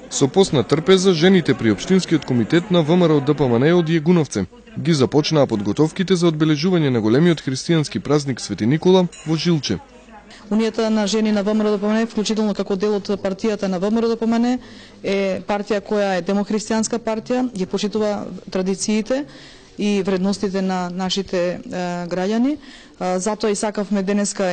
Со пост на трпеза, жените при Општинскиот комитет на ВМРО ДПМН од Јегуновце ги започнаа подготовките за одбележување на големиот христијански празник Свети Никола во Жилче. Унијата на жени на ВМРО ДПМН, вклучително како дел од партијата на ВМРО ДПМН, е партија која е демохристијанска партија, ги почитува традициите и вредностите на нашите граѓани. Затоа и сакавме денеска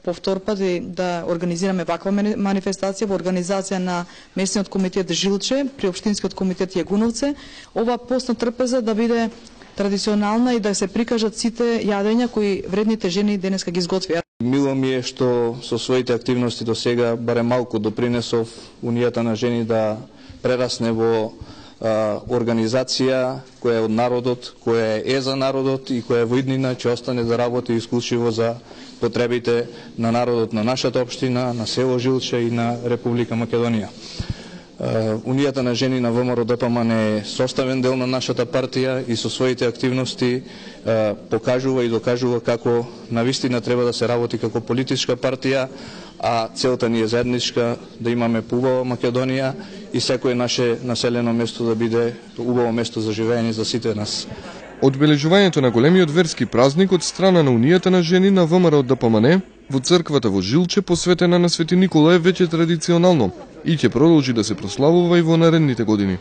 по втор пат да организираме ваква манифестација во организација на местниот комитет Жилче при Општинскиот комитет Јегуновце. Ова постна трпеза да биде традиционална и да се прикажат сите јадења кои вредните жени денеска ги изготвија. Мило ми е што со своите активности до сега барем малку допринесов Унијата на жени да прерасне во организација која е од народот, која е за народот и која во иднина ќе остане да работи исклучиво за потребите на народот на нашата општина, на село Жилче и на Република Македонија. Унијата на жени на ВМРО ДПМН е составен дел на нашата партија и со своите активности покажува и докажува како навистина треба да се работи како политичка партија, а целта ни е заедничка, да имаме убава Македонија и секое наше населено место да биде убаво место за живење за сите нас. Одбележувањето на големиот верски празник од страна на Унијата на жени на ВМРО ДПМН во црквата во Жилче посветена на Свети Никола е веќе традиционално и ќе продолжи да се прославува и во наредните години.